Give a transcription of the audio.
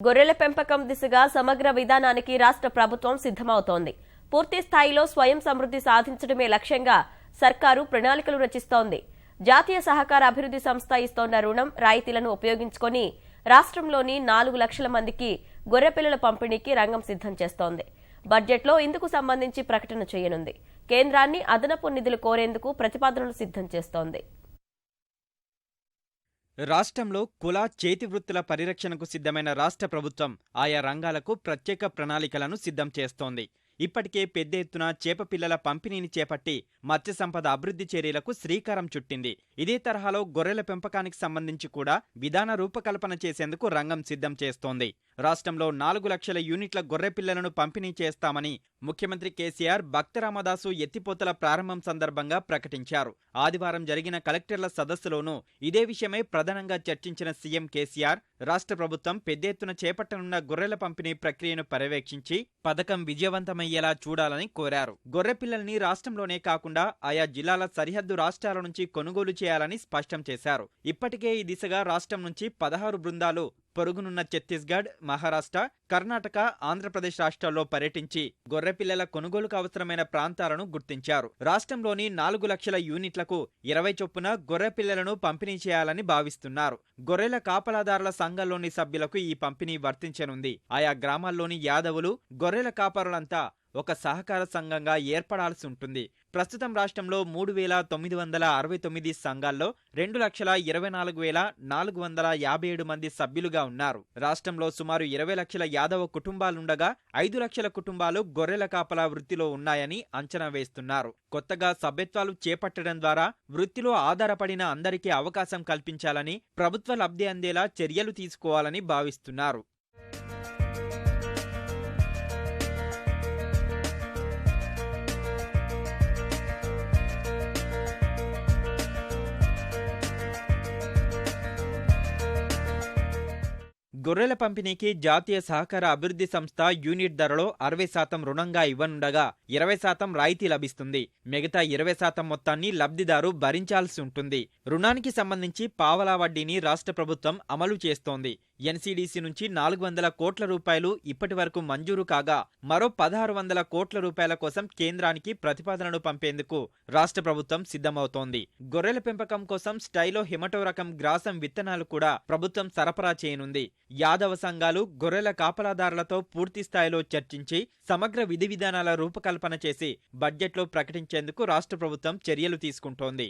గొర్రెల పెంపకం దిశగా సమగ్ర విధానానికి రాష్ట్ర ప్రభుత్వం సిద్ధమవుతోంది. పూర్తి స్థాయిలో స్వయం సమృద్ధి సాధించడమే లక్ష్యంగా సర్కారు ప్రణాళికలు రచిస్తోంది. జాతీయ సహకార అభివృద్ధి సంస్థ ఇస్తోన్న రుణం, రాయితీలను ఉపయోగించుకుని రాష్ట్రంలోని 4 లక్షల మందికి గొర్రెపిల్లల పంపిణీకి రంగం సిద్ధం చేస్తోంది. బడ్జెట్లో ఇందుకు సంబంధించి ప్రకటన చేయనుంది. కేంద్రాన్ని అదనపు నిధులు కోరేందుకు ప్రతిపాదనలు సిద్ధం చేస్తోంది. రాష్ట్రంలో కుల చేతి వృత్తుల పరిరక్షణకు సిద్ధమైన రాష్ట్ర ప్రభుత్వం ఆయా రంగాలకు ప్రత్యేక ప్రణాళికలను సిద్ధం చేస్తోంది. ఇప్పటికే పెద్ద ఎత్తున చేపపిల్లల పంపిణీని చేపట్టి మత్స్య సంపద అభివృద్ధి చర్యలకు శ్రీకారం చుట్టింది. ఇదే తరహాలో గొర్రెల పెంపకానికి సంబంధించి కూడా విధాన రూపకల్పన చేసేందుకు రంగం సిద్ధం చేస్తోంది. రాష్ట్రంలో 4 లక్షల యూనిట్ల గొర్రె పిల్లలను పంపిణీ చేస్తామని ముఖ్యమంత్రి కేసీఆర్ భక్తరామదాసు ఎత్తిపోతల ప్రారంభం సందర్భంగా ప్రకటించారు. ఆదివారం జరిగిన కలెక్టర్ల సదస్సులోనూ ఇదే విషయమై ప్రధానంగా చర్చించిన సీఎం కేసీఆర్ రాష్ట్ర ప్రభుత్వం పెద్ద ఎత్తున చేపట్టనున్న గొర్రెల పంపిణీ ప్రక్రియను పర్యవేక్షించి పథకం విజయవంతమయ్యేలా చూడాలని కోరారు. గొర్రె పిల్లల్ని రాష్ట్రంలోనే కాకుండా ఆయా జిల్లాల సరిహద్దు రాష్ట్రాల నుంచి కొనుగోలు చేయాలని స్పష్టం చేశారు. ఇప్పటికే ఈ దిశగా రాష్ట్రం నుంచి 16 బృందాలు పొరుగునున్న ఛత్తీస్గఢ్, మహారాష్ట్ర, కర్ణాటక, ఆంధ్రప్రదేశ్ రాష్ట్రాల్లో పర్యటించి గొర్రెపిల్లల కొనుగోలుకు అవసరమైన ప్రాంతాలను గుర్తించారు. రాష్ట్రంలోని 4 లక్షల యూనిట్లకు 20 చొప్పున గొర్రె పిల్లలను పంపిణీ చేయాలని భావిస్తున్నారు. గొర్రెల కాపలాదారుల సంఘాల్లోని సభ్యులకు ఈ పంపిణీ వర్తించనుంది. ఆయా గ్రామాల్లోని యాదవులు, గొర్రెల కాపరులంతా ఒక సహకార సంఘంగా ఏర్పడాల్సి ఉంటుంది. ప్రస్తుతం రాష్ట్రంలో 3,969 సంఘాల్లో 2,24,457 మంది సభ్యులుగా ఉన్నారు. రాష్ట్రంలో సుమారు 20 లక్షల యాదవ కుటుంబాలుండగా 5 లక్షల కుటుంబాలు గొర్రెల కాపలా వృత్తిలో ఉన్నాయని అంచనా వేస్తున్నారు. కొత్తగా సభ్యత్వాలు చేపట్టడం ద్వారా వృత్తిలో ఆధారపడిన అందరికీ అవకాశం కల్పించాలని, ప్రభుత్వ లబ్ధి అందేలా చర్యలు తీసుకోవాలని భావిస్తున్నారు. గొర్రెల పంపిణీకి జాతీయ సహకార అభివృద్ధి సంస్థ యూనిట్ ధరలో 60% రుణంగా ఇవ్వనుండగా 20% రాయితీ లభిస్తుంది. మిగతా 20% మొత్తాన్ని లబ్ధిదారు భరించాల్సి ఉంటుంది. రుణానికి సంబంధించి పావలా వడ్డీని రాష్ట్ర ప్రభుత్వం అమలు చేస్తోంది. ఎన్సీడీసీ నుంచి 400 కోట్ల రూపాయలు ఇప్పటి వరకు మంజూరు కాగా మరో 1,600 కోట్ల రూపాయల కోసం కేంద్రానికి ప్రతిపాదనలు పంపేందుకు రాష్ట్ర ప్రభుత్వం సిద్ధమవుతోంది. గొర్రెల పెంపకం కోసం స్టైలో హిమటో రకం గ్రాసం విత్తనాలు కూడా ప్రభుత్వం సరఫరా చేయనుంది. యాదవ సంఘాలు, గొర్రెల కాపలాదారులతో పూర్తి స్థాయిలో చర్చించి సమగ్ర విధి విధానాల రూపకల్పన చేసి బడ్జెట్లో ప్రకటించేందుకు రాష్ట్ర ప్రభుత్వం చర్యలు తీసుకుంటోంది.